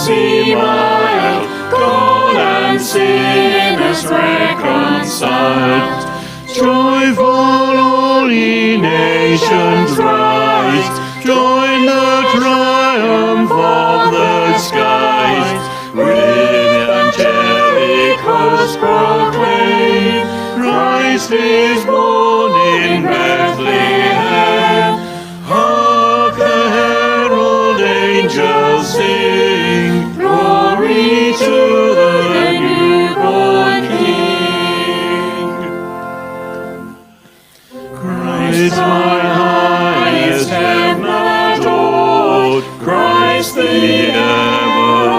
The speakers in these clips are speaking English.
Emmanuel, God and sinners reconciled. Joyful all ye nations rise, join the triumph of the skies. With angelic hosts proclaim, Christ is born in Bethlehem. Hark the herald angels sing, glory to the newborn King. Christ my highest heaven adored, Christ the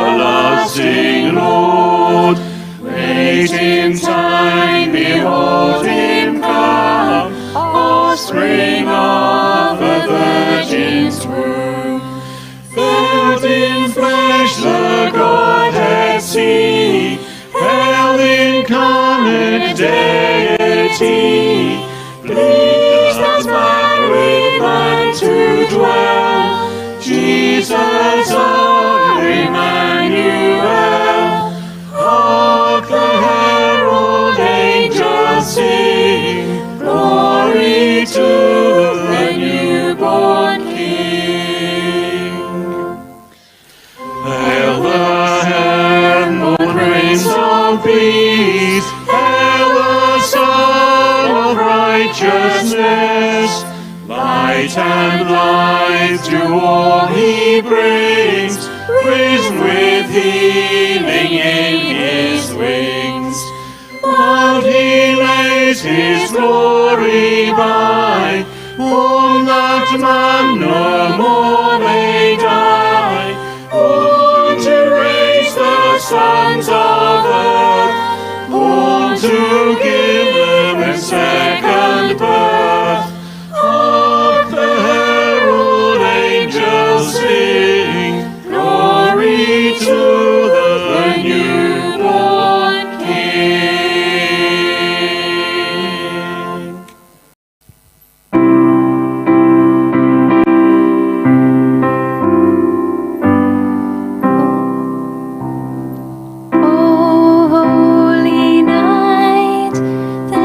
everlasting Lord. Late in time behold him come, offspring of a virgin's womb. Felt in flesh the Godhead see, held incarnate deity. Pleased as man with man to dwell, Jesus our Emmanuel. Hark the herald angels sing, glory to the newborn King. Hail the heaven-born Prince of Peace, hail the Son of Righteousness. Light and life to all he brings, risen with healing in his wings. But he lays his glory by, born that man no more may die. Born to raise the sons of earth, born to give them a second birth. Hark the herald angels sing, glory to the newborn King. O holy night, the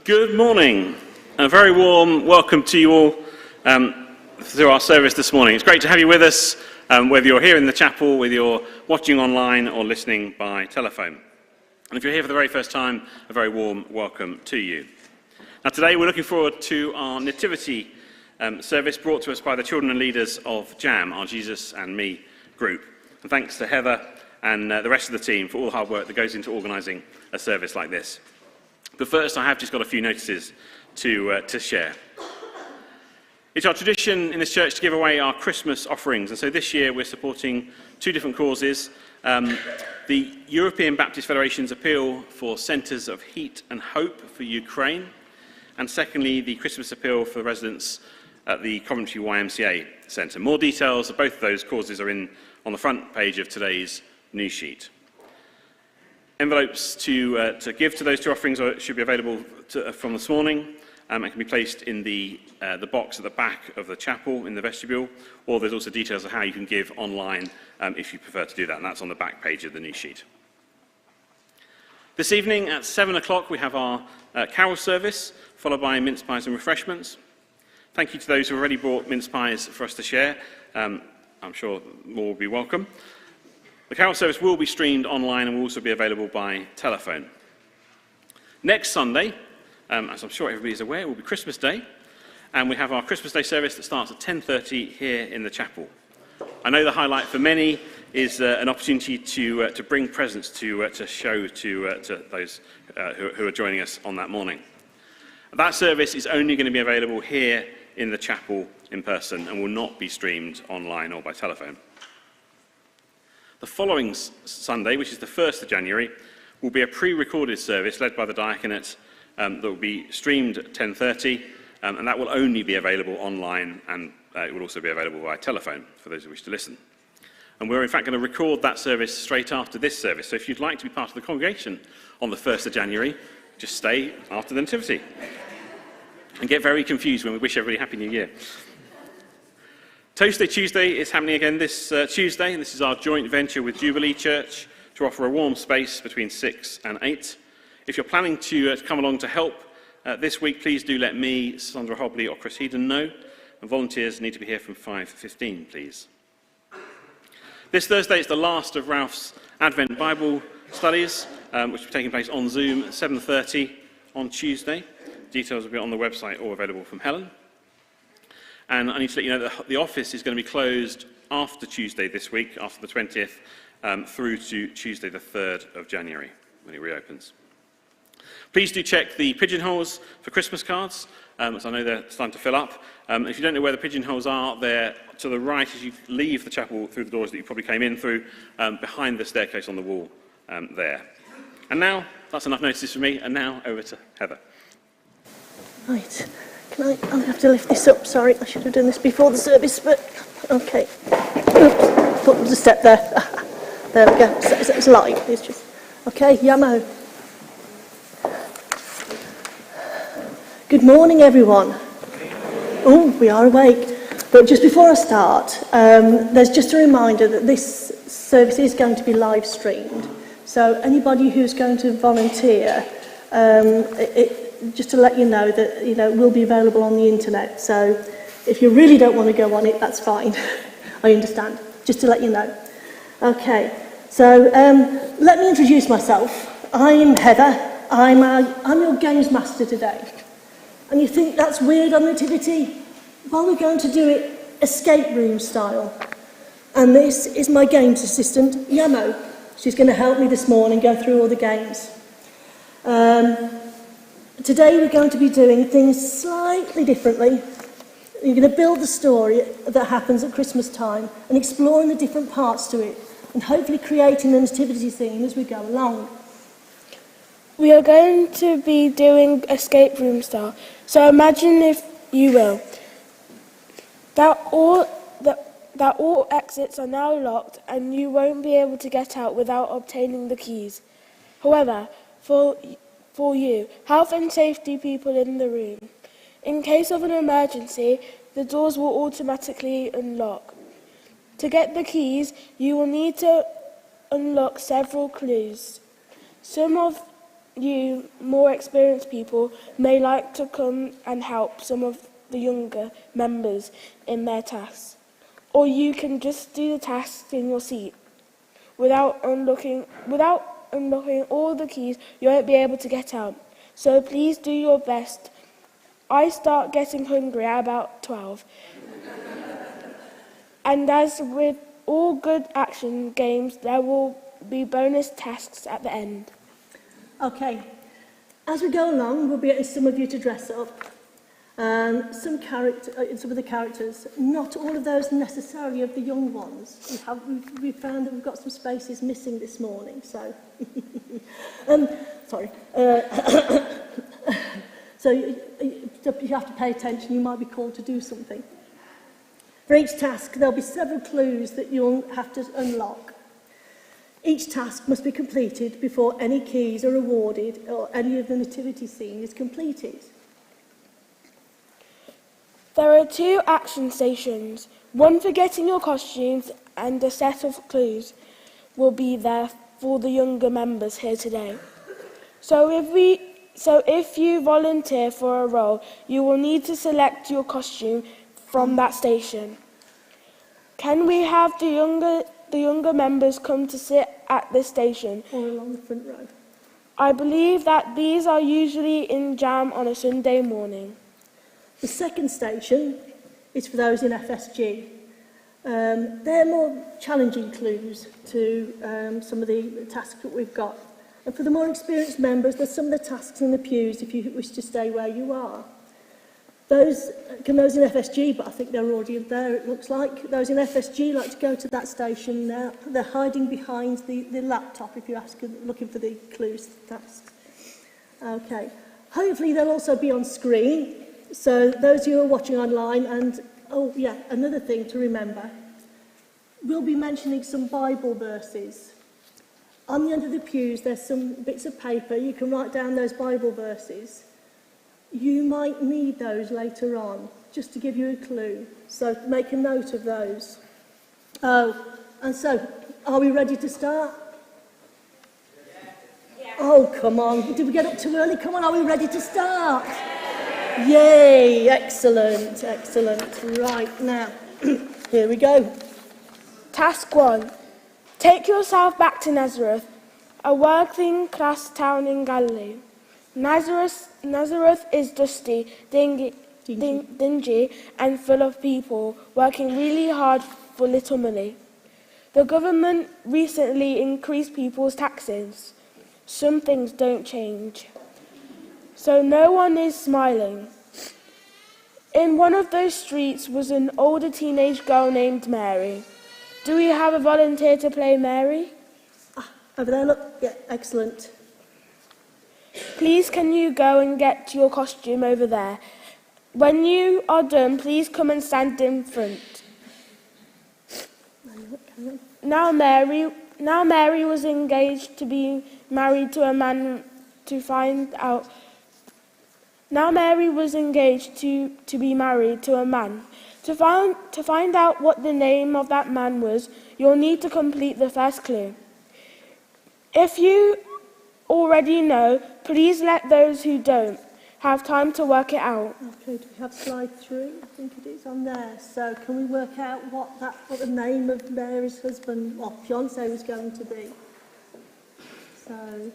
Good morning. A very warm welcome to you all through our service this morning. It's great to have you with us, whether you're here in the chapel, whether you're watching online or listening by telephone. And if you're here for the very first time, a very warm welcome to you. Now today we're looking forward to our Nativity service brought to us by the children and leaders of JAM, our Jesus and Me group. And thanks to Heather and the rest of the team for all the hard work that goes into organising a service like this. But first, I have just got a few notices to share. It's our tradition in this church to give away our Christmas offerings, and so this year we're supporting two different causes. The European Baptist Federation's appeal for Centres of Heat and Hope for Ukraine, and secondly, the Christmas appeal for the residents at the Coventry YMCA Centre. More details of both of those causes are on the front page of today's news sheet. Envelopes to give to those two offerings should be available from this morning and can be placed in the box at the back of the chapel in the vestibule, or there's also details of how you can give online if you prefer to do that, and that's on the back page of the news sheet. This evening at 7 o'clock we have our carol service, followed by mince pies and refreshments. Thank you to those who have already brought mince pies for us to share. I'm sure more will be welcome. The carol service will be streamed online and will also be available by telephone. Next Sunday, as I'm sure everybody is aware, will be Christmas Day, and we have our Christmas Day service that starts at 10:30 here in the chapel. I know the highlight for many is an opportunity to bring presents to show to those who are joining us on that morning. That service is only going to be available here in the chapel in person and will not be streamed online or by telephone. The following Sunday, which is the 1st of January, will be a pre-recorded service led by the diaconate that will be streamed at 10:30, and that will only be available online, and it will also be available by telephone for those who wish to listen. And we're in fact going to record that service straight after this service, so if you'd like to be part of the congregation on the 1st of January, just stay after the Nativity. And get very confused when we wish everybody Happy New Year. Toast Day Tuesday is happening again this Tuesday, and this is our joint venture with Jubilee Church to offer a warm space between 6 and 8. If you're planning to come along to help this week, please do let me, Sandra Hobley or Chris Headon know, and volunteers need to be here from 5:15, please. This Thursday is the last of Ralph's Advent Bible studies, which will be taking place on Zoom at 7:30 on Tuesday. Details will be on the website or available from Helen. And I need to let you know that the office is going to be closed after Tuesday this week, after the 20th, through to Tuesday the 3rd of January, when it reopens. Please do check the pigeonholes for Christmas cards, as I know they're starting to fill up. If you don't know where the pigeonholes are, they're to the right as you leave the chapel through the doors that you probably came in through, behind the staircase on the wall there. And now, that's enough notices from me, and now over to Heather. Right. I'll have to lift this up, sorry, I should have done this before the service, but okay. Oops, put the step there. There we go, it's light, it's just, okay, Yamo. Good morning, everyone. Oh, we are awake. But just before I start, there's just a reminder that this service is going to be live streamed. So anybody who's going to volunteer, just to let you know that it will be available on the internet. So if you really don't want to go on it, that's fine. I understand. Just to let you know. Okay. So let me introduce myself. I'm Heather. I'm your games master today. And you think that's weird on Nativity? Well, we're going to do it escape room style. And this is my games assistant, Yamo. She's going to help me this morning go through all the games. Today we're going to be doing things slightly differently. You're going to build the story that happens at Christmas time and exploring the different parts to it and hopefully creating the nativity theme as we go along. We are going to be doing escape room style. So imagine, if you will, that all exits are now locked and you won't be able to get out without obtaining the keys. However, for you, health and safety people in the room, in case of an emergency, the doors will automatically unlock. To get the keys, you will need to unlock several clues. Some of you more experienced people may like to come and help some of the younger members in their tasks. Or you can just do the tasks in your seat. Without unlocking all the keys, you won't be able to get out. So please do your best. I start getting hungry at about 12. And as with all good action games, there will be bonus tasks at the end. Okay, as we go along, we'll be getting some of you to dress up. Some of the characters, not all of those necessarily of the young ones. We've found that we've got some spaces missing this morning, so... sorry. So you have to pay attention, you might be called to do something. For each task, there'll be several clues that you'll have to unlock. Each task must be completed before any keys are awarded or any of the nativity scene is completed. There are 2 action stations, one for getting your costumes and a set of clues will be there for the younger members here today. So if you volunteer for a role, you will need to select your costume from that station. Can we have the younger members come to sit at this station? Or along the front row. I believe that these are usually in jam on a Sunday morning. The second station is for those in FSG. They're more challenging clues to some of the tasks that we've got. And for the more experienced members, there's some of the tasks in the pews if you wish to stay where you are. Those in FSG, but I think they're already there, it looks like. Those in FSG like to go to that station now. They're hiding behind the laptop if you're looking for the clues tasks. Okay. Hopefully they'll also be on screen. So those of you who are watching online, and oh yeah, another thing to remember, we'll be mentioning some Bible verses. On the end of the pews, there's some bits of paper. You can write down those Bible verses. You might need those later on, just to give you a clue. So make a note of those. Oh, and so, are we ready to start? Yeah. Oh, come on. Did we get up too early? Come on, are we ready to start? Yay, excellent, excellent. Right, now, here we go. Task 1. Take yourself back to Nazareth, a working-class town in Galilee. Nazareth is dusty, dingy, and full of people working really hard for little money. The government recently increased people's taxes. Some things don't change. So no one is smiling. In one of those streets was an older teenage girl named Mary. Do we have a volunteer to play Mary? Over there, look. Yeah, excellent. Please can you go and get your costume over there? When you are done, please come and stand in front. Now Mary was engaged to be married to a man to find out. Now Mary was engaged to be married to a man. To find out what the name of that man was, you'll need to complete the first clue. If you already know, please let those who don't have time to work it out. Okay, do we have slide 3? I think it is on there. So can we work out what the name of Mary's husband, or fiancé, was going to be? So...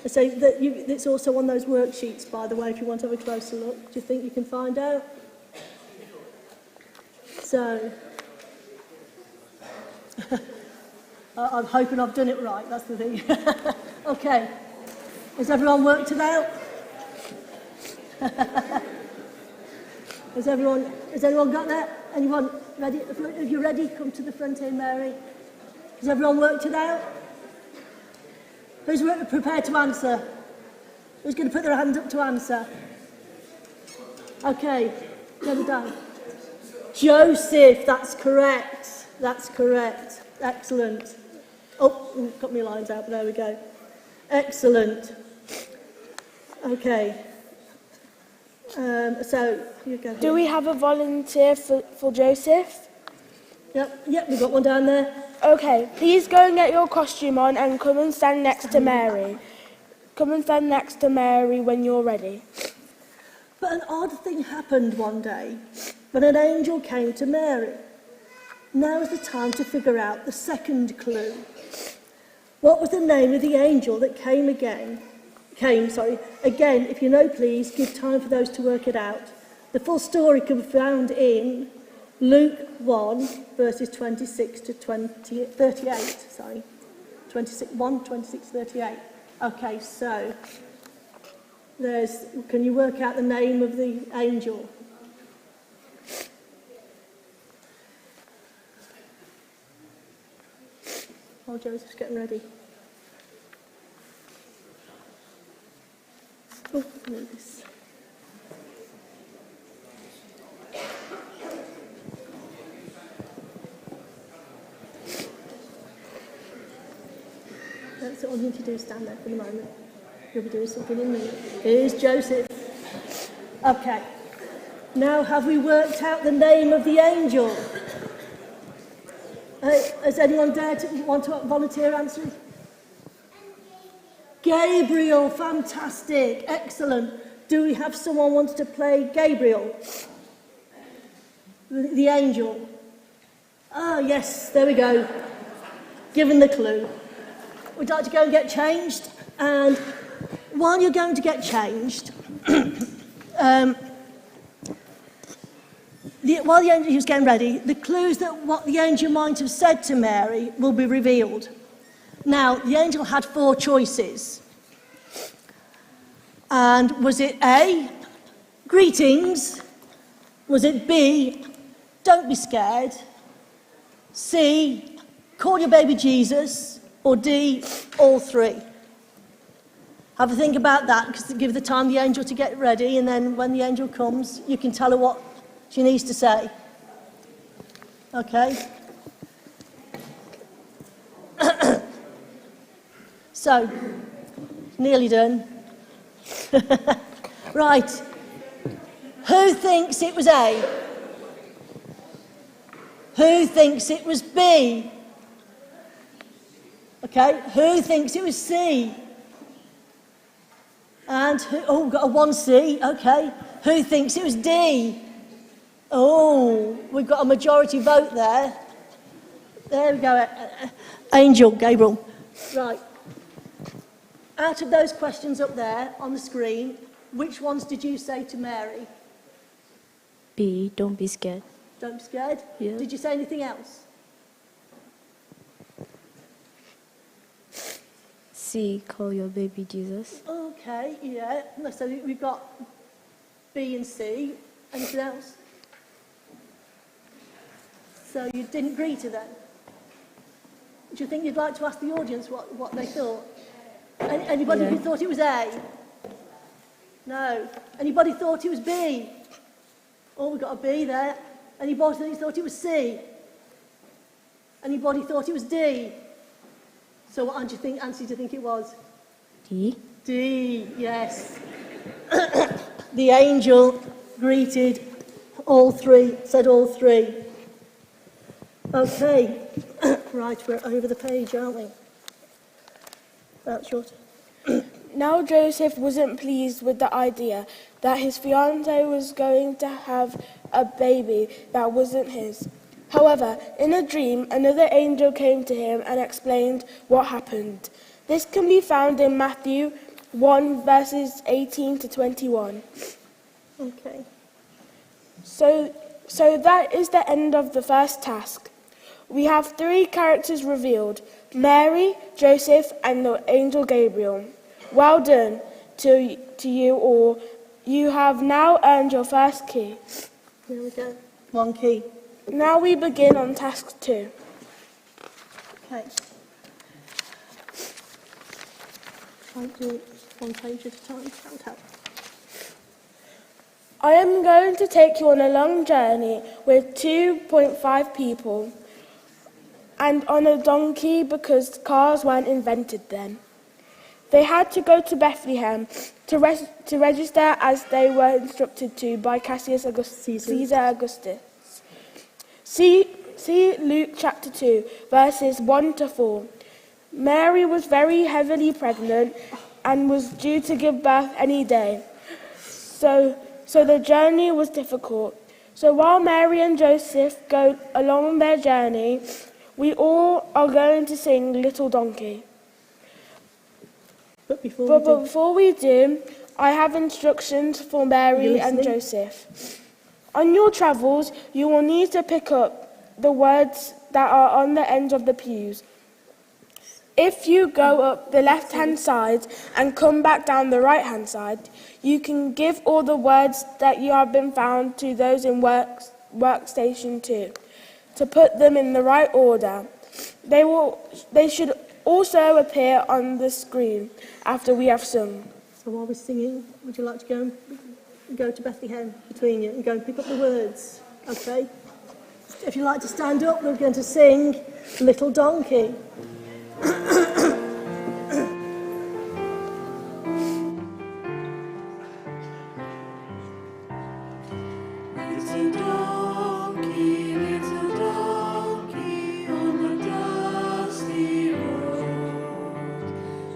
So it's also on those worksheets, by the way, if you want to have a closer look. Do you think you can find out? So, I'm hoping I've done it right, that's the thing. Okay, has everyone worked it out? Has everyone got that? Anyone ready? If you're ready, come to the front here, Mary. Has everyone worked it out? Who's prepared to answer? Who's going to put their hand up to answer? Okay, get it down. Joseph, that's correct. That's correct. Excellent. Oh, got my lines out, but there we go. Excellent. Okay. So, you go. Do we have a volunteer for Joseph? Yep, we've got one down there. Okay, please go and get your costume on and come and stand next to Mary. Come and stand next to Mary when you're ready. But an odd thing happened one day when an angel came to Mary. Now is the time to figure out the second clue. What was the name of the angel that came again? Again, if you know, please, give time for those to work it out. The full story can be found in Luke 1, verses 26 to 38. 26, 38. Okay, so can you work out the name of the angel? Oh, Joseph's getting ready. Oh, move this. That's all you need to do, stand there for the moment. You'll be doing something in a minute. Here's Joseph. Okay. Now, have we worked out the name of the angel? Has anyone want to volunteer answer? Gabriel, fantastic, excellent. Do we have someone wants to play Gabriel? The angel. Ah, yes, there we go. Given the clue. Would you like to go and get changed? And while you're going to get changed, while the angel is getting ready, the clues that what the angel might have said to Mary will be revealed. Now, the angel had 4 choices. And was it A, greetings? Was it B, don't be scared? C, call your baby Jesus? Or D, all 3? Have a think about that, because give the time the angel to get ready, and then when the angel comes, you can tell her what she needs to say. Okay? So, nearly done. Right. Who thinks it was A? Who thinks it was B? Okay, who thinks it was C? And we've got a 1C, okay. Who thinks it was D? Oh, we've got a majority vote there. There we go. Angel, Gabriel. Right. Out of those questions up there on the screen, which ones did you say to Mary? B, don't be scared. Don't be scared? Yeah. Did you say anything else? C, call your baby Jesus. Okay, yeah. So we've got B and C. Anything else? So you didn't agree to them? Do you think you'd like to ask the audience what they thought? Anybody who thought it was A? No. Anybody thought it was B? Oh, we've got a B there. Anybody who thought it was C? Anybody thought it was D? So what answer do you think it was? D. D, yes. The angel greeted all 3, said all 3. Okay. Right, we're over the page, aren't we? That's short. Now Joseph wasn't pleased with the idea that his fiancée was going to have a baby that wasn't his. However, in a dream, another angel came to him and explained what happened. This can be found in Matthew 1, verses 18 to 21. Okay. So that is the end of the first task. We have 3 characters revealed: Mary, Joseph, and the angel Gabriel. Well done to you all. You have now earned your first key. Here we go. 1 key. Now we begin on task 2. Okay. Try to do it 1 page at a time. That would help. I am going to take you on a long journey with 2.5 people and on a donkey because cars weren't invented then. They had to go to Bethlehem to register as they were instructed to by Caesar Augustus. See Luke chapter 2, verses 1 to 4. Mary was very heavily pregnant and was due to give birth any day. So the journey was difficult. So while Mary and Joseph go along their journey, we all are going to sing Little Donkey. But But before we do, I have instructions for Mary and listening? Joseph. On your travels, you will need to pick up the words that are on the ends of the pews. If you go up the left-hand side and come back down the right-hand side, you can give all the words that you have been found to those in workstation 2 to put them in the right order. They should also appear on the screen after we have sung. So while we're singing, would you like to go to Bethlehem between you and go and pick up the words? Okay? If you like to stand up, we're going to sing Little Donkey. Little donkey on the dusty road,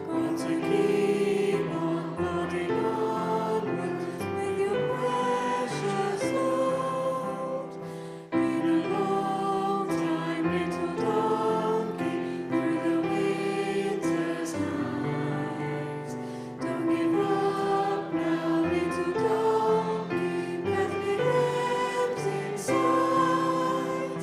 got to keep on plodding onward with your precious load. In a long time, little donkey, through the winter's night. Don't give up now, little donkey, Bethlehem's in sight.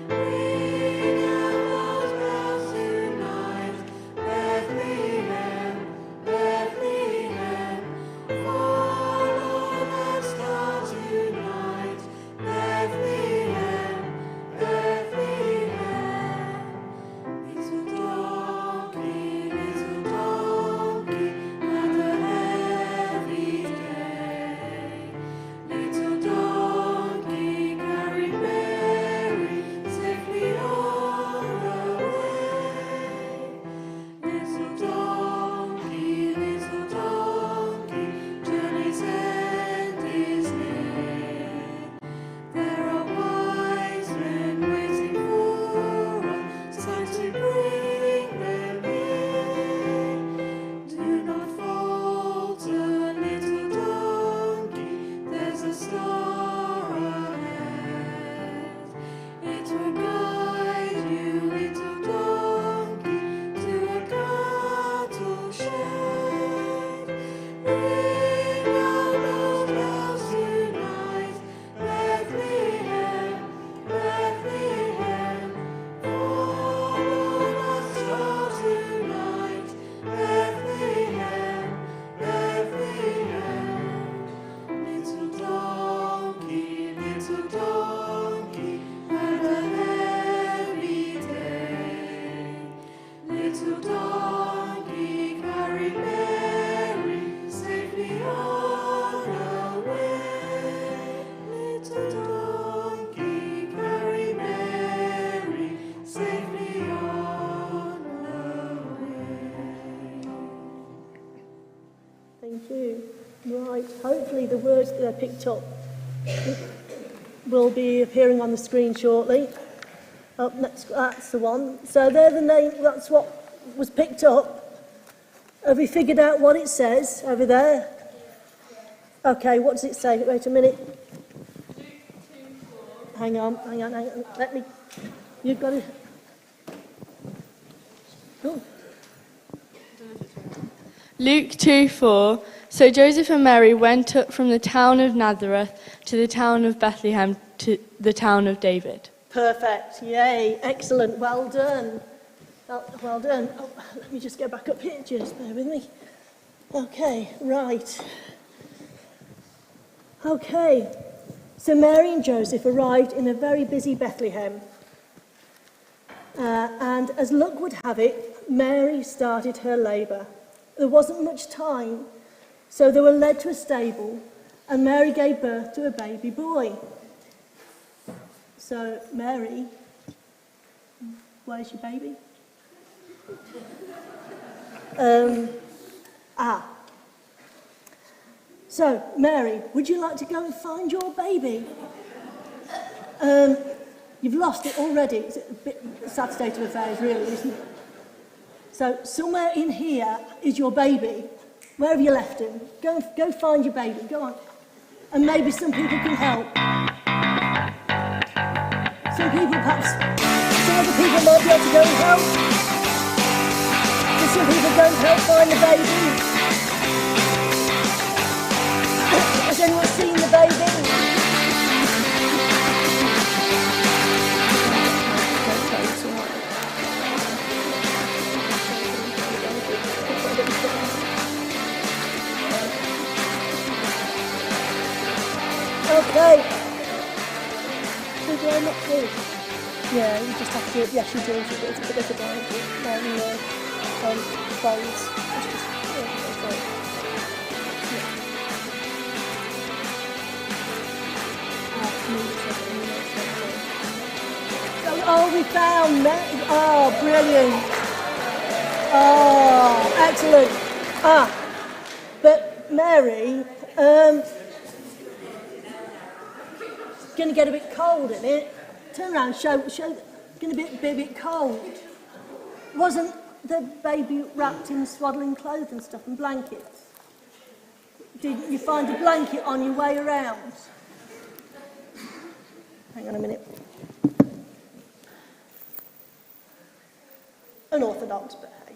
Ring out those bells tonight, Bethlehem, Bethlehem. Follow the star tonight, Bethlehem, Bethlehem. Little donkey, had a heavy day. Little donkey carried Mary safely on her way. Little donkey, journey's end is near. There are wise men waiting for us, time to bring them in. Do not falter, little donkey, there's a star ahead. It will guide you, little donkey, to a cattle shed. Ring out those bells tonight, Bethlehem, Bethlehem. Follow the star tonight, Bethlehem, Bethlehem. Little donkey, had a heavy day. Little donkey carried Mary safely on her way. Little donkey carried Mary safely on her way. Thank you. Right, hopefully the words that I picked up will be appearing on the screen shortly. Up next, that's the one. So they're the name, that's what was picked up. Have we figured out what it says over there? Okay, what does it say? Wait a minute. Hang on. Let me, you've got to, oh. Luke 2:4. So Joseph and Mary went up from the town of Nazareth to the town of Bethlehem to the town of David. Perfect. Yay. Excellent. Well done. Well done. Oh, let me just go back up here. Just bear with me. Okay. Right. Okay. So Mary and Joseph arrived in a very busy Bethlehem. And as luck would have it, Mary started her labour. There wasn't much time, so they were led to a stable, and Mary gave birth to a baby boy. So, Mary, where's your baby? So, Mary, would you like to go and find your baby? You've lost it already. It's a bit sad state of affairs, really, isn't it? So somewhere in here is your baby. Where have you left him? Go find your baby. Go on. And maybe some people can help. Some people, perhaps, some other people might be able to go and help. Can some people go and help find the baby? Has anyone seen the baby? Okay. Should I not do? Yeah, you just have to. Yes, you do. It's a bit of a blanket. Clothes. It's just. Oh, we found that. Oh, brilliant. Oh, excellent. But Mary, going to get a bit cold, isn't it? Turn around, show. Going to be a bit cold. Wasn't the baby wrapped in swaddling clothes and stuff and blankets? Did you find a blanket on your way around? Hang on a minute. Unorthodox, but hey.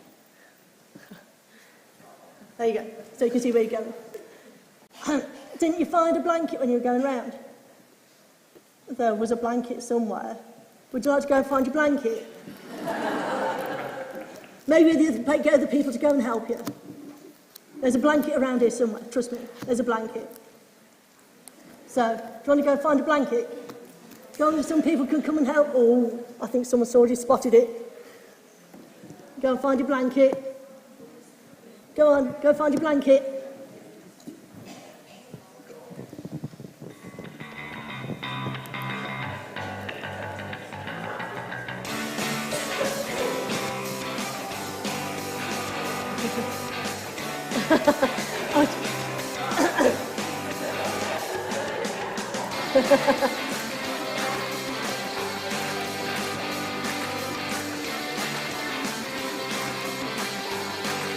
There you go. So you can see where you're going. Didn't you find a blanket when you were going round? There was a blanket somewhere. Would you like to go and find your blanket? Maybe get other people to go and help you. There's a blanket around here somewhere. Trust me, there's a blanket. So, do you want to go and find a blanket? Go on, some people can come and help. Oh, I think someone's already spotted it. Go and find your blanket. Go on, go find your blanket.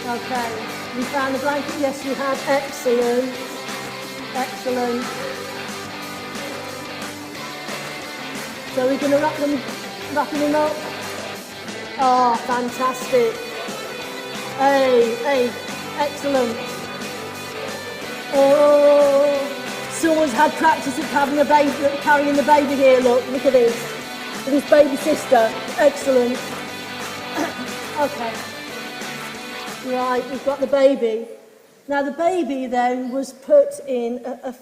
Okay, we found the blanket. Yes, we have. Excellent. Excellent. So we're going to wrap them up. Oh, fantastic. Hey, excellent. Oh, someone's had practice of having a baby, carrying the baby here. Look at this. With his baby sister. Excellent. Okay. Right, we've got the baby. Now the baby then was put in a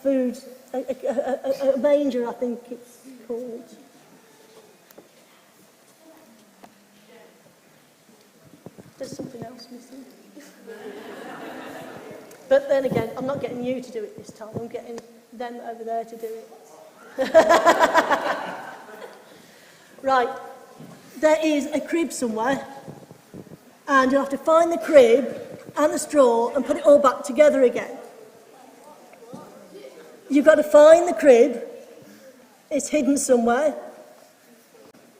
manger, I think it's called. There's something else missing. But then again, I'm not getting you to do it this time. I'm getting them over there to do it. Right, there is a crib somewhere. And you'll have to find the crib and the straw and put it all back together again. You've got to find the crib. It's hidden somewhere.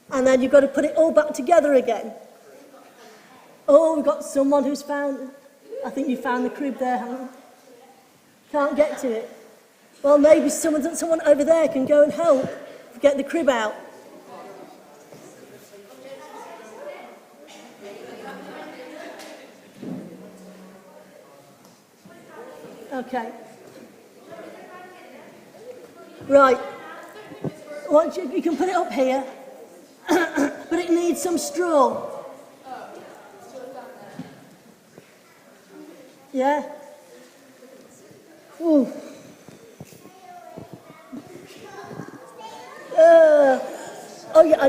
And then you've got to put it all back together again. Oh, we've got someone who's found... I think you found the crib there, haven't you? Can't get to it. Well, maybe someone over there can go and help get the crib out. Okay. Right. Once you can put it up here, but it needs some straw. Yeah? Ooh.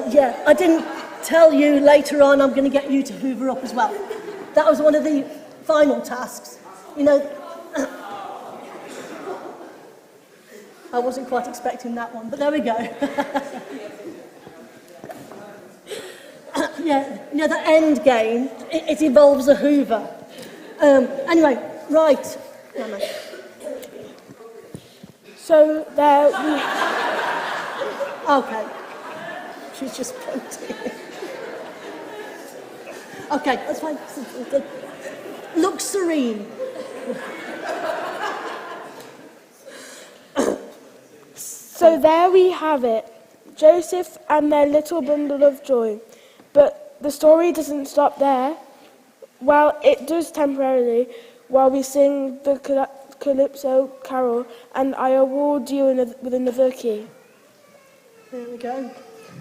Yeah, I didn't tell you later on I'm going to get you to hoover up as well. That was one of the final tasks. You know, I wasn't quite expecting that one, but there we go. Yeah, you know, the end game, it involves a hoover. Anyway, right. So there we... Okay. She was just pointing. Okay, that's fine. Look serene. So there we have it, Joseph and their little bundle of joy. But the story doesn't stop there. Well, it does temporarily, while we sing the Calypso carol, and I award you with another key. There we go.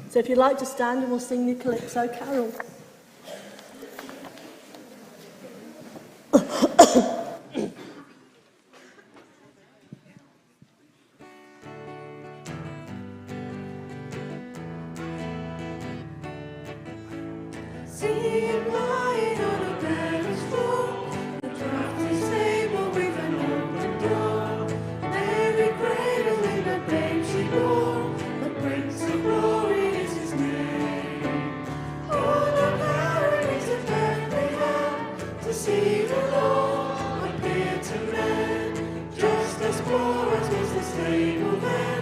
So if you'd like to stand, and we'll sing the Calypso carol. Seeing lying on a bed of straw, the drafty stable with an open door. Mary cradling the babe she bore, the Prince of Glory is his name. Oh, the carriage to Bethlehem, to see the Lord appear to men. Just as poor as was the stable then,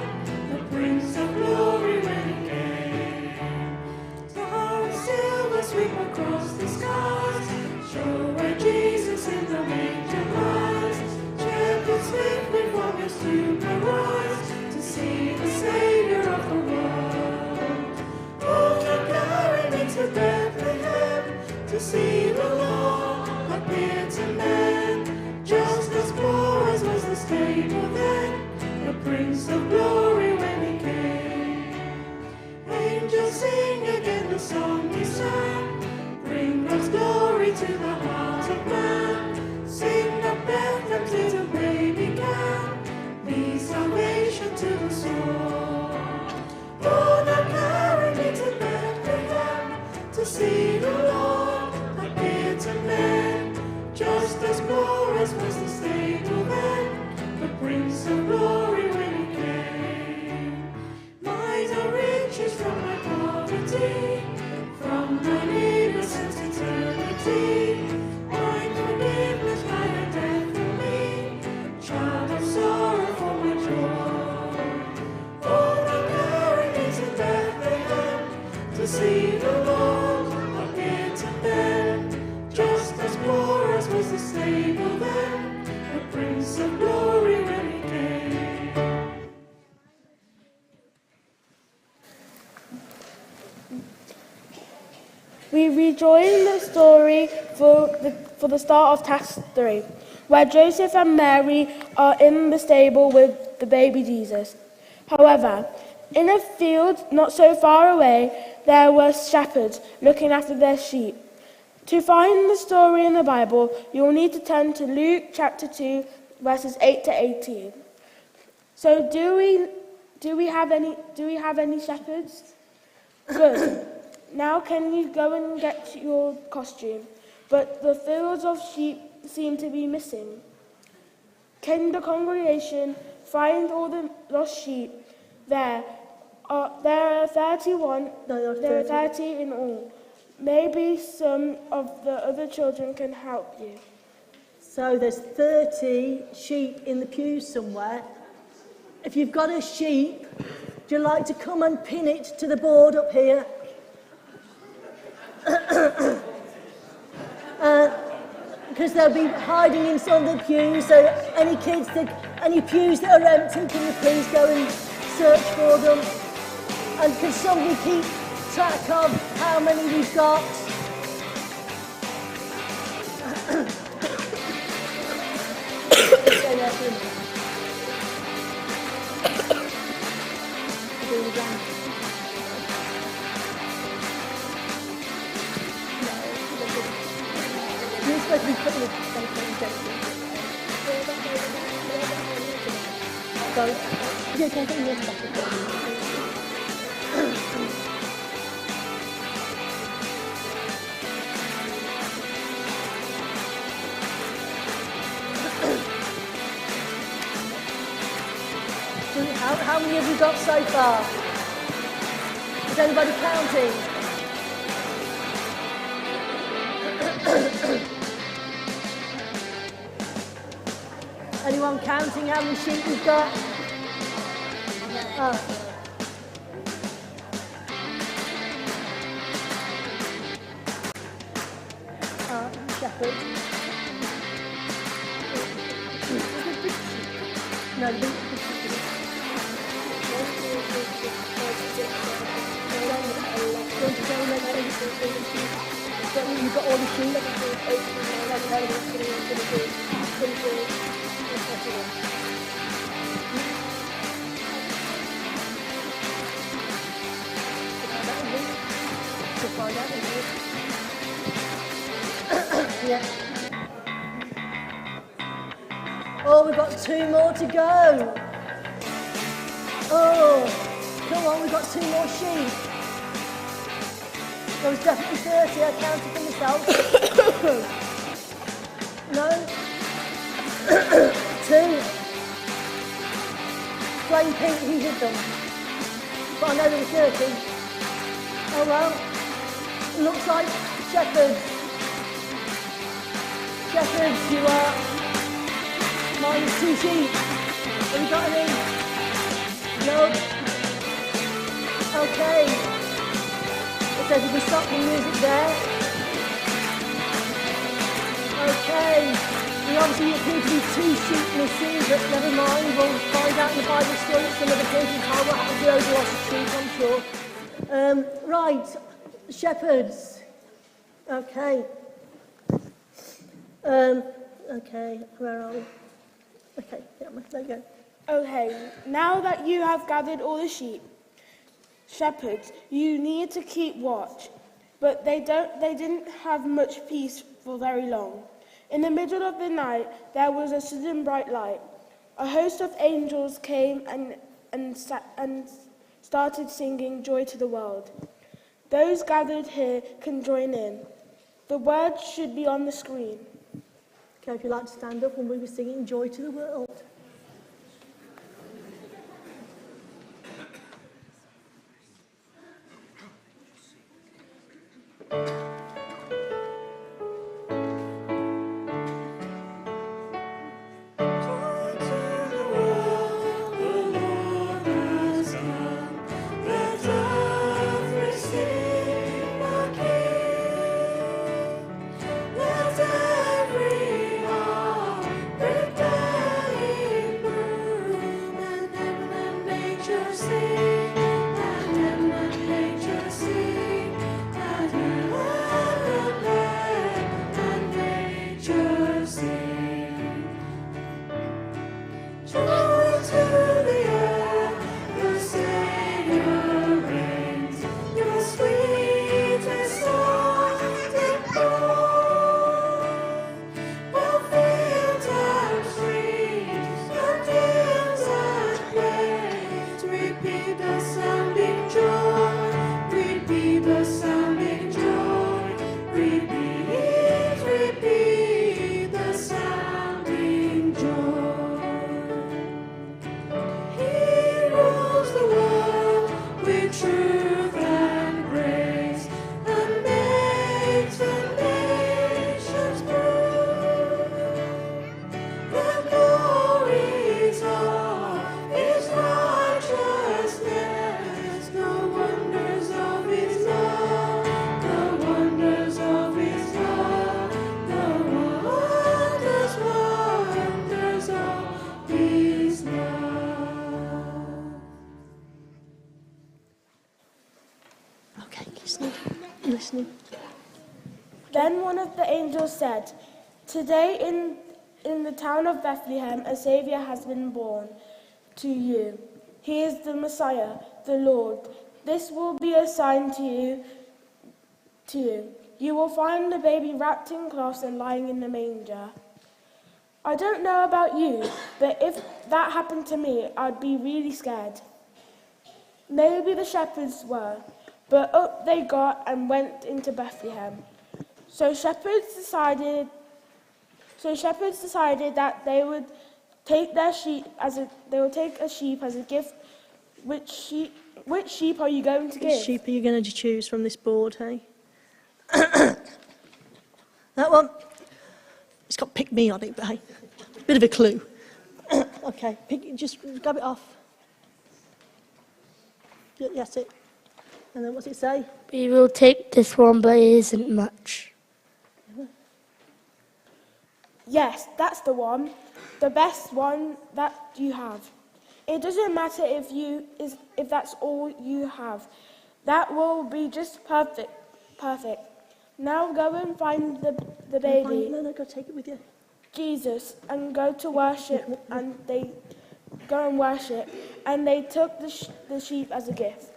the Prince of Glory when he came. Star and silver sweep across the skies, show where Jesus in the manger lies. Shepherds swiftly from your stupor rise, to see the Saviour of the world. Oh, to carry me to Bethlehem, to see the Lord appear to men. Just as poor as was the stable then, the Prince of Glory when he came. Angels sing again the song he sang, bring God's glory to the heart of man. Sing of Bethlehem to the baby can, be salvation to the soul. Oh, now carry me to Bethlehem, to see the Lord appear to men. Just as poor as was the stable then, the Prince of Glory when he came. Mine are riches from my poverty, from my innocence eternity. Mine forgiveness by the death for me, child of sorrow for my joy. Oh, now carry me to Bethlehem, to see the Lord appear to men. Just as poor as was the stable then, the Prince of Glory when he came. We rejoin the story for the start of task 3, where Joseph and Mary are in the stable with the baby Jesus. However, in a field not so far away, there were shepherds looking after their sheep. To find the story in the Bible, you will need to turn to Luke chapter 2, verses 8 to 18. So do we have any shepherds? Good. Now can you go and get your costume? But the fields of sheep seem to be missing. Can the congregation find all the lost sheep? There are 31. No, There are 30. 30 in all. Maybe some of the other children can help you. So there's 30 sheep in the pews somewhere. If you've got a sheep, do you like to come and pin it to the board up here? Because they'll be hiding in some of the pews, so any pews that are empty, can you please go and search for them? And can somebody keep track of how many we've got? Stay there for a minute. Do it again. You're supposed to be putting it Sorry. Yeah, can I put your water back? How many have we got so far? Is anybody counting? Anyone counting how many sheep we've got? Oh. shepherd. No, the big you've got all the sheep. Yeah. Oh, we've got 2 more to go. Oh, come on, we've got 2 more sheep. There was definitely 30, I counted for myself. No? 2. Plain pink, who did them? But I know there were 30. Oh well. Looks like shepherds. Shepherds, you are minus 2 sheep. Have you got any? No? Okay. It says if we stop the music there. Okay. We obviously appear to be 2 sheep missing, but never mind. We'll find out in the Bible story at some other point in time what happens to those lost sheep, I'm sure. Right. Shepherds. Okay. Okay, where are we? Okay, yeah, there you go. Okay, now that you have gathered all the sheep, shepherds, you need to keep watch. But they didn't have much peace for very long. In the middle of the night, there was a sudden bright light. A host of angels came and started singing Joy to the World. Those gathered here can join in. The words should be on the screen. Okay, if you'd like to stand up when we were singing Joy to the World. Listening. Then one of the angels said, "Today in the town of Bethlehem a Saviour has been born to you. He is the Messiah, the Lord. This will be a sign to you. You will find the baby wrapped in cloths and lying in the manger." I don't know about you, but if that happened to me, I'd be really scared. Maybe the shepherds were. But up they got and went into Bethlehem. So shepherds decided that they would take a sheep as a gift. Which sheep are you going to give? Which sheep are you going to choose from this board, hey? That one. It's got "pick me" on it, but hey, bit of a clue. Okay, just grab it off. Yes, it. And then what's it say? We will take this one, but it isn't much. Yes, that's the one. The best one that you have. It doesn't matter if that's all you have. That will be just perfect. Perfect. Now go and find the baby, No, go take it with you. Jesus, and go to worship. And they go and worship. And they took the sheep as a gift.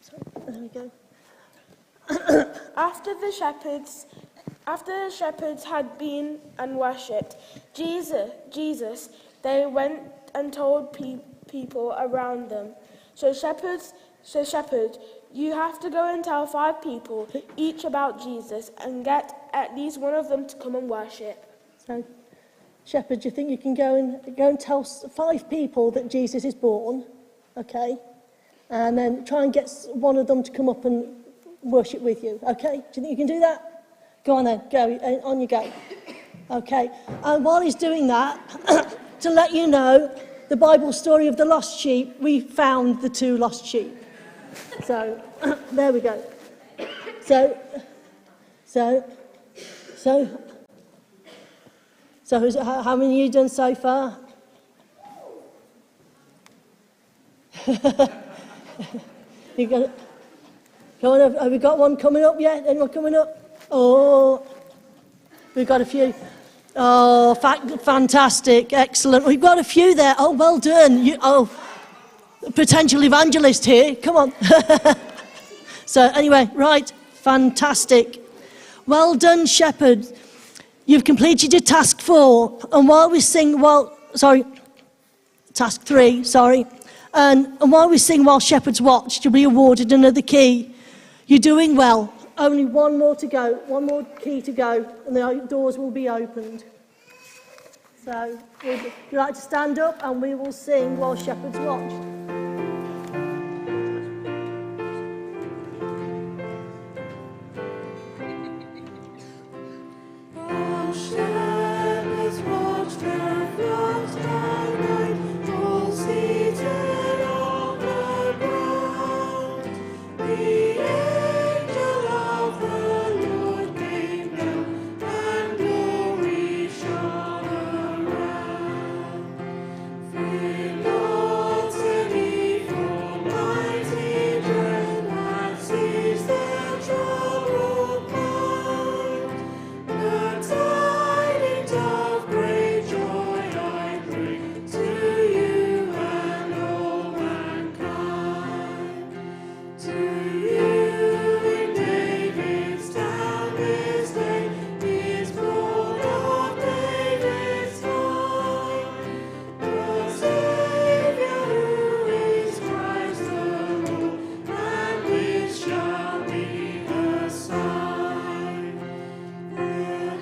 Sorry, there we go. After the shepherds had been and worshipped Jesus, they went and told people around them. So shepherds, you have to go and tell 5 people each about Jesus and get at least one of them to come and worship. So, shepherd, do you think you can go and tell 5 people that Jesus is born? Okay. And then try and get one of them to come up and worship with you. Okay? Do you think you can do that? Go on then. Go. On you go. Okay. And while he's doing that, to let you know, the Bible story of the lost sheep, we found the 2 lost sheep. So, there we go. So, how many have you done so far? You got, go on, have we got one coming up yet? Anyone coming up? Oh, we've got a few. Oh, fantastic, excellent. We've got a few there. Oh, well done. Potential evangelist here. Come on. So anyway, right, fantastic. Well done, shepherd. You've completed your task 4. And while we sing, task 3, sorry. And while we sing While Shepherds Watched, you'll be awarded another key. You're doing well. Only one more to go, one more key to go, and the doors will be opened. So, would you like to stand up and we will sing While Shepherds Watched? While shepherds watched their flocks by night, all seated on the ground, the angel of the Lord came down, and glory shone around. Fear not, said he, for mighty dread hath seized their troubled mind. The tidings of great joy I bring to you and all mankind. To you in David's town this day is born of David's line the Saviour who is Christ the Lord, and this shall be the sign. The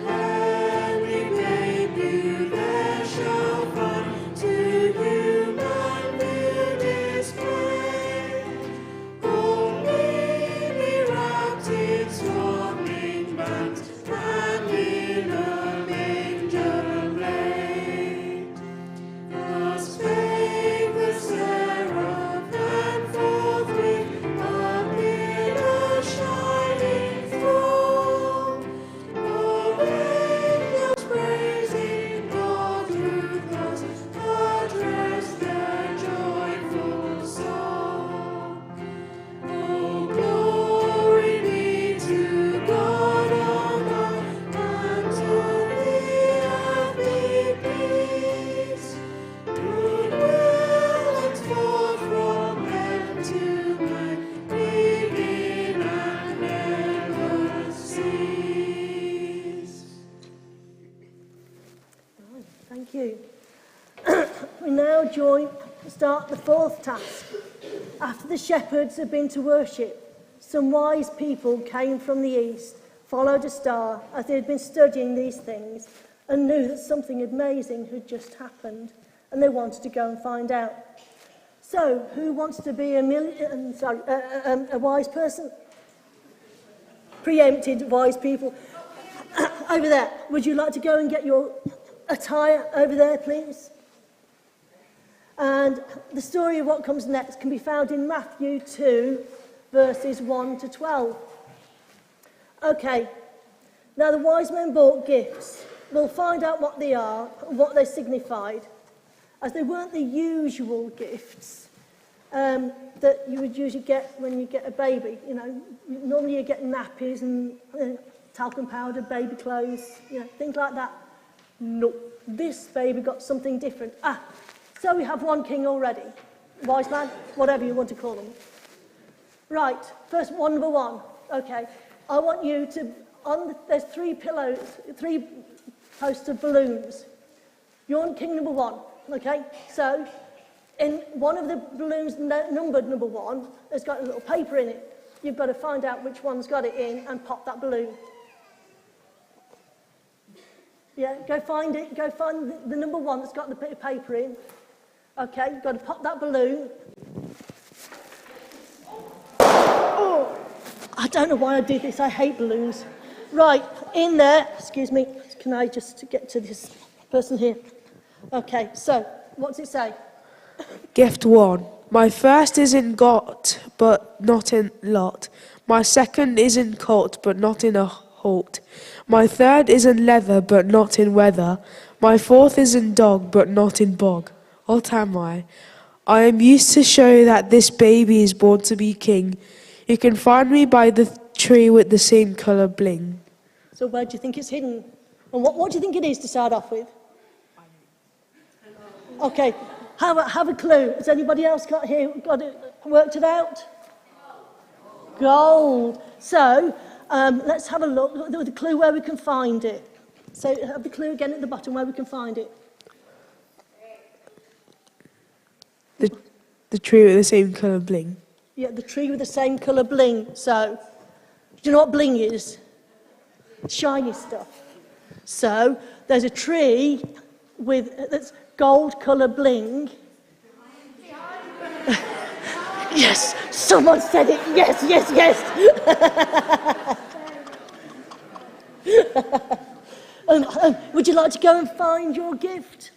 heavenly babe you there shall find, to human view displayed. Only be wrapped in swaddling bands, and in a manger laid. Thus spake the seraph, and forthwith appeared a shining throng of angels praising God, who thus addressed their joyful song. Oh, glory be to God on high, and on the earth be peace, goodwill henceforth from men to men, begin and never cease. Thank you. We now start the 4th task. After the shepherds had been to worship, some wise people came from the east, followed a star as they had been studying these things, and knew that something amazing had just happened, and they wanted to go and find out. So, who wants to be a wise person? Preempted wise people. Over there, would you like to go and get your attire over there, please? And the story of what comes next can be found in Matthew 2, verses 1 to 12. Okay, now the wise men brought gifts. we'll find out what they are and what they signified, as they weren't the usual gifts that you would usually get when you get a baby. You know, normally you get nappies and talcum powder, baby clothes, you know, things like that. No, this baby got something different. So we have one king already. Wise man, whatever you want to call them. Right, first one, number one. Okay, I want you to, there's 3 pillows, 3 posts of balloons. You're on king number 1, okay? So, in one of the balloons numbered number 1, there's got a little paper in it. You've got to find out which one's got it in and pop that balloon. Yeah, go find it. Go find the number 1 that's got the bit of paper in. Okay, you've got to pop that balloon. Oh, I don't know why I did this. I hate balloons. Right, in there. Excuse me. Can I just get to this person here? Okay, so what's it say? Gift 1. My first is in got, but not in lot. My second is in colt, but not in a halt. My third is in leather, but not in weather. My fourth is in dog, but not in bog. What am I? I am used to show that this baby is born to be king. You can find me by the tree with the same colour bling. So where do you think it's hidden? And what do you think it is to start off with? Okay, have a clue. Has anybody else got it worked it out? Gold. So let's have a look with the clue where we can find it. So have the clue again at the bottom where we can find it. The tree with the same colour bling. Yeah, the tree with the same colour bling. So, do you know what bling is? Shiny stuff. So, there's a tree with that's gold colour bling. Yes, someone said it. Yes, yes, yes. Would you like to go and find your gift?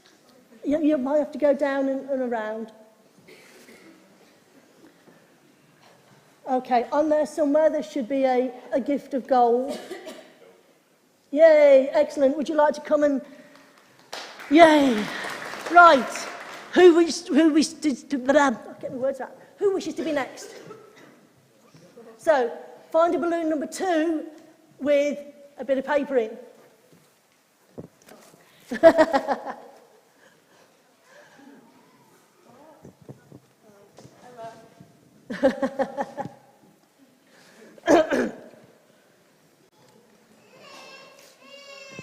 You might have to go down and around. Okay, on there somewhere there should be a gift of gold. Yay, excellent. Would you like to come and... Yay. Right. Who wishes to... I'm getting the words out. Who wishes to be next? So, find a balloon number 2 with a bit of paper in.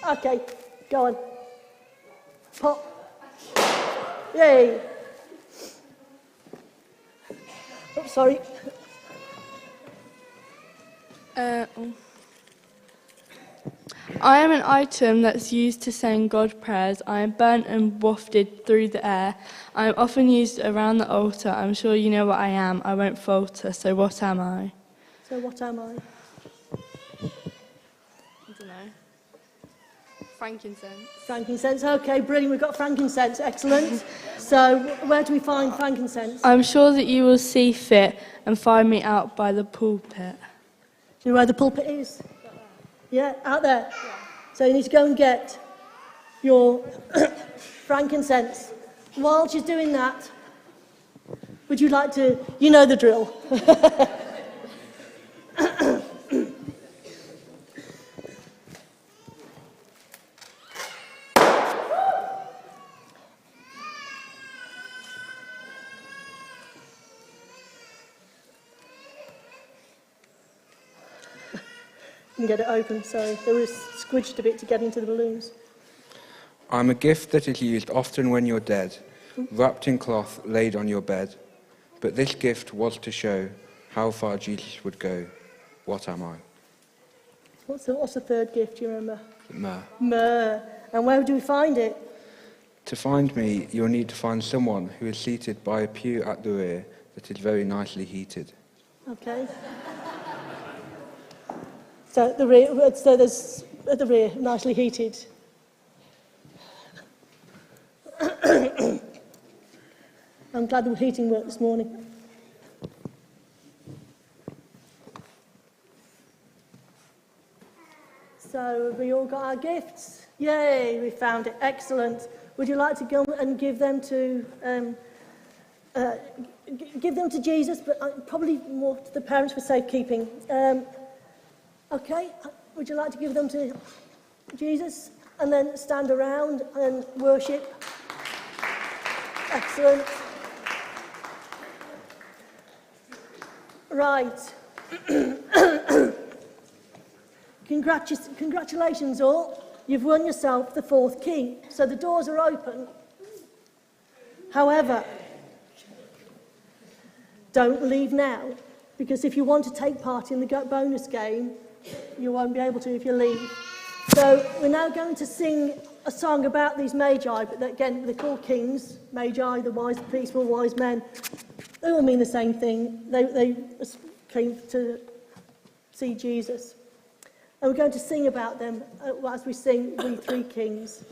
Okay, go on. Pop. Yay. Oh, sorry. I am an item that's used to saying God prayers. I am burnt and wafted through the air. I am often used around the altar. I'm sure you know what I am. I won't falter. So what am I? So what am I? I don't know. Frankincense. Frankincense. Okay, brilliant. We've got frankincense. Excellent. So where do we find frankincense? I'm sure that you will see fit and find me out by the pulpit. Do you know where the pulpit is? Yeah, out there. Yeah. So you need to go and get your frankincense. While she's doing that, would you like to... You know the drill. And get it open, so there is squidged a bit to get into the balloons. I'm a gift that is used often when you're dead, wrapped in cloth laid on your bed. But this gift was to show how far Jesus would go. What am I? What's the third gift, do you remember? Myrrh. Myrrh. And where do we find it? To find me, you'll need to find someone who is seated by a pew at the rear that is very nicely heated. Okay. So at the rear, so there's at the rear, nicely heated. I'm glad the heating worked this morning. So have we all got our gifts? Yay, we found it. Excellent. Would you like to go and give them to Jesus, but probably more to the parents for safekeeping? Okay, would you like to give them to Jesus and then stand around and worship? Excellent. Right. Congratulations all. You've won yourself the 4th key. So the doors are open. However, don't leave now, because if you want to take part in the bonus game, you won't be able to if you leave. So we're now going to sing a song about these magi, but again, they're called kings. Magi, the wise, peaceful, wise men. They all mean the same thing. They came to see Jesus. And we're going to sing about them as we sing We Three Kings.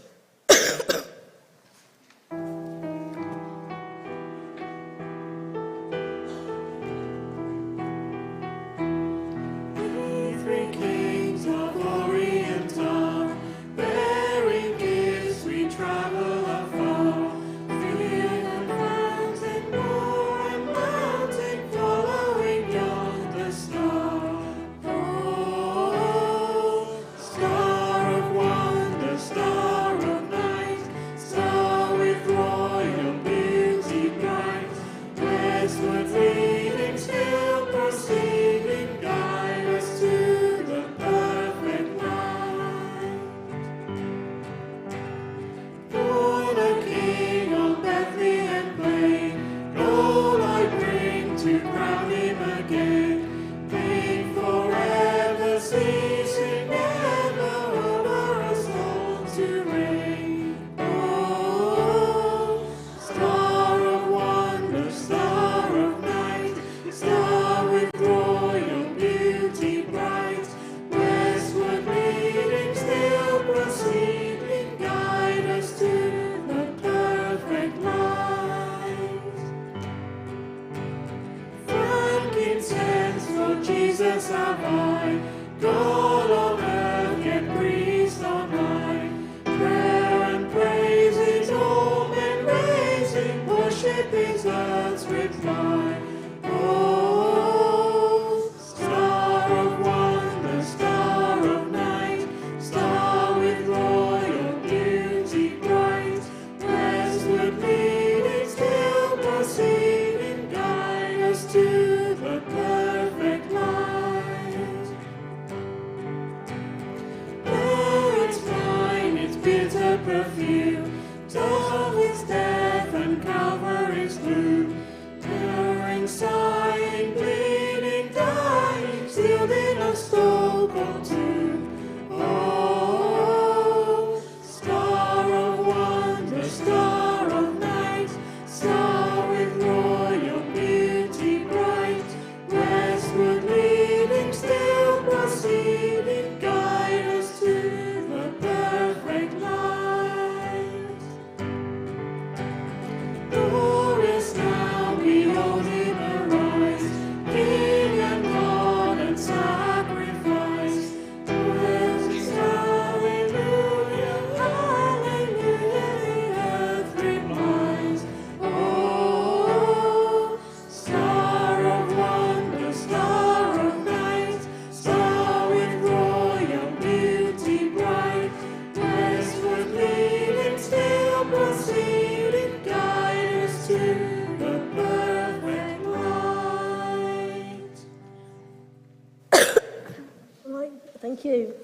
Thank you.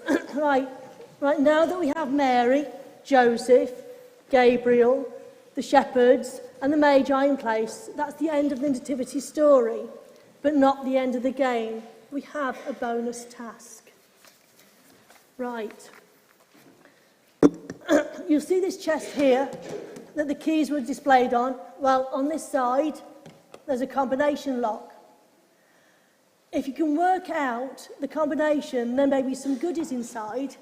Right, now that we have Mary, Joseph, Gabriel, the shepherds, and the Magi in place, that's the end of the Nativity story, but not the end of the game. We have a bonus task. Right. You'll see this chest here that the keys were displayed on. Well, on this side, there's a combination lock. If you can work out the combination, there may be some goodies inside.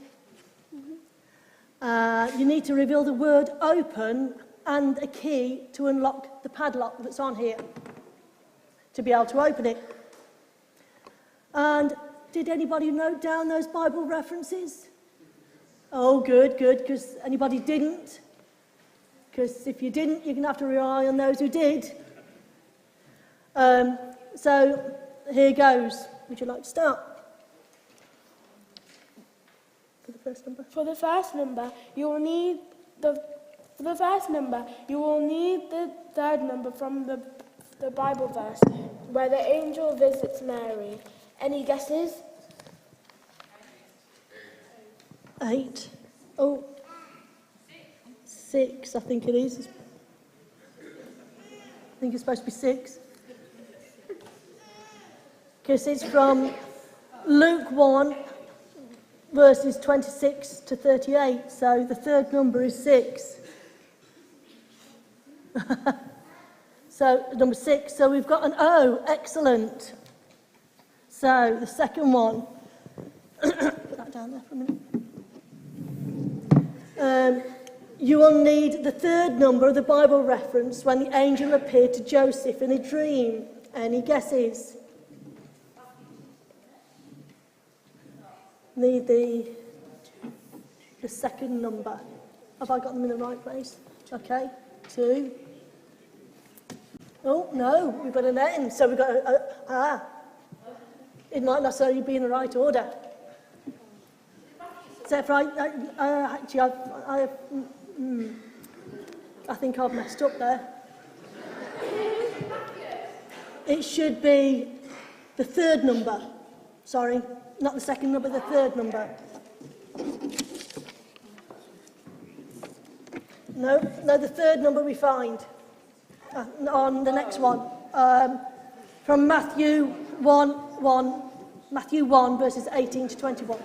You need to reveal the word open and a key to unlock the padlock that's on here to be able to open it. And did anybody note down those Bible references? Oh, good, because anybody didn't? Because if you didn't, you're going to have to rely on those who did. So here goes. Would you like to start? For the first number? For the first number, you will need the third number from the Bible verse where the angel visits Mary. Any guesses? 8. Oh, 6, I think it is. I think it's supposed to be 6. Because it's from Luke 1, verses 26 to 38. So the third number is 6. So number 6. So we've got an O. Excellent. So the second one. Put that down there for a minute. You will need the third number of the Bible reference when the angel appeared to Joseph in a dream. Any guesses? Need the second number. Have I got them in the right place? Okay, 2. Oh, no, we've got an N, so we've got it might not necessarily be in the right order. Is that right? Actually, I think I've messed up there. It should be the third number. Sorry, not the second number, the third number. No, the third number we find on the next one. From Matthew 1, verses 18 to 21.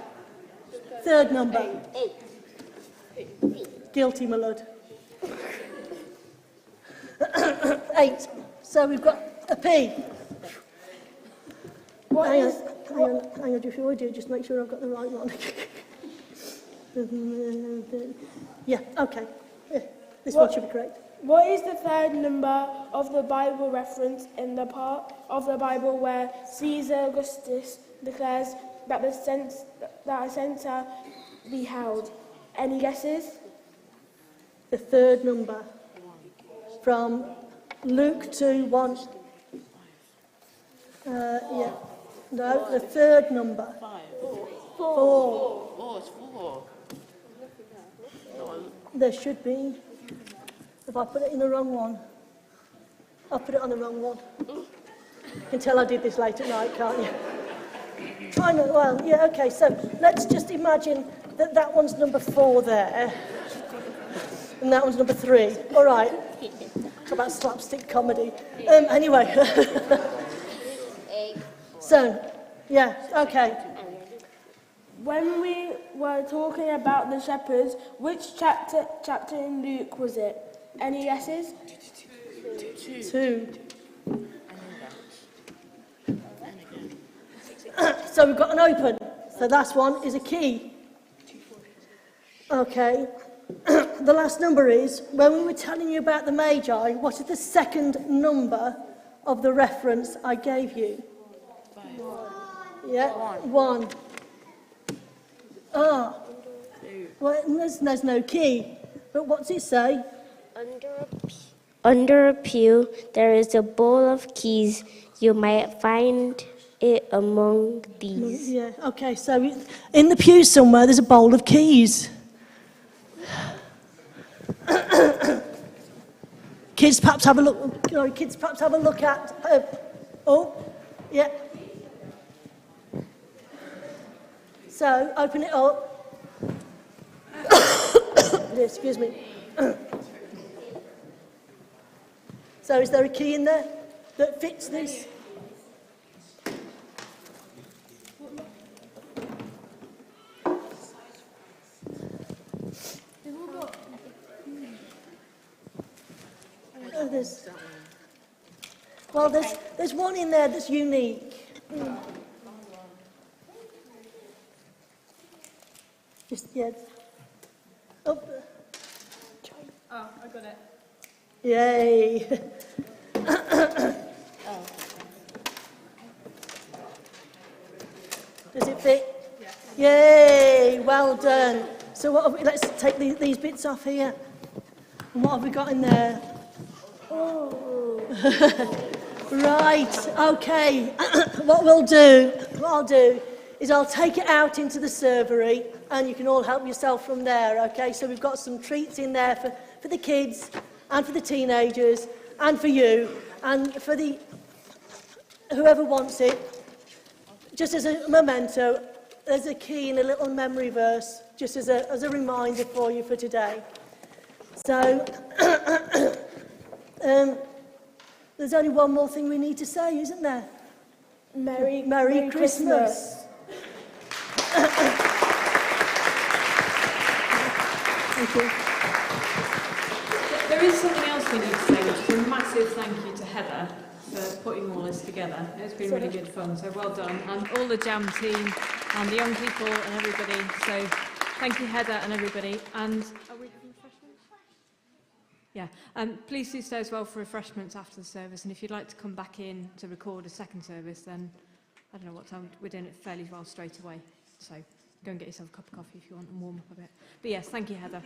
Third number. 8. Guilty, my lord. 8. So we've got a P. Hang on, before we do, just make sure I've got the right one. Yeah, okay. Yeah, this one should be correct. What is the third number of the Bible reference in the part of the Bible where Caesar Augustus declares that a censor be held? Any guesses? The third number from Luke 2:1. Yeah. No, the third number. 4. It's 4. There should be. If I put it in the wrong one, I'll put it on the wrong one. You can tell I did this late at night, can't you? Well, yeah, okay, so let's just imagine that one's number 4 there, and that one's number 3. All right. How about slapstick comedy? Anyway. So, yeah, okay. When we were talking about the shepherds, which chapter in Luke was it? Any guesses? 2. So we've got an open. So that one is a key. Okay. The last number is, when we were telling you about the Magi, what is the second number of the reference I gave you? 1. Yeah, 1. Well, there's no key. But what's it say? Under a pew, there is a bowl of keys. You might find it among these. Yeah, okay, so in the pew somewhere, there's a bowl of keys. Kids, perhaps have a look. Kids, perhaps have a look at. Yeah. So open it up. Excuse me. So is there a key in there that fits this? There's one in there that's unique. Just, yeah. Oh, I got it. Yay. Does it fit? Yeah. Yay, well done. So what have we, let's take these bits off here. And what have we got in there? Oh. Right, okay. What I'll do is I'll take it out into the servery and you can all help yourself from there, okay? So we've got some treats in there for the kids and for the teenagers and for you and for the whoever wants it. Just as a memento, there's a key and a little memory verse just as a reminder for you for today. So, there's only one more thing we need to say, isn't there? Merry Christmas. Thank you. There is something else we need to say, which is a massive thank you to Heather for putting all this together. It's been really good fun, so well done. And all the Jam team and the young people and everybody. So thank you, Heather and everybody. And are we having refreshments? Yeah, please do stay as well for refreshments after the service. And if you'd like to come back in to record a second service, then I don't know what time, we're doing it fairly well straight away. So go and get yourself a cup of coffee if you want and warm up a bit. But yes, thank you, Heather.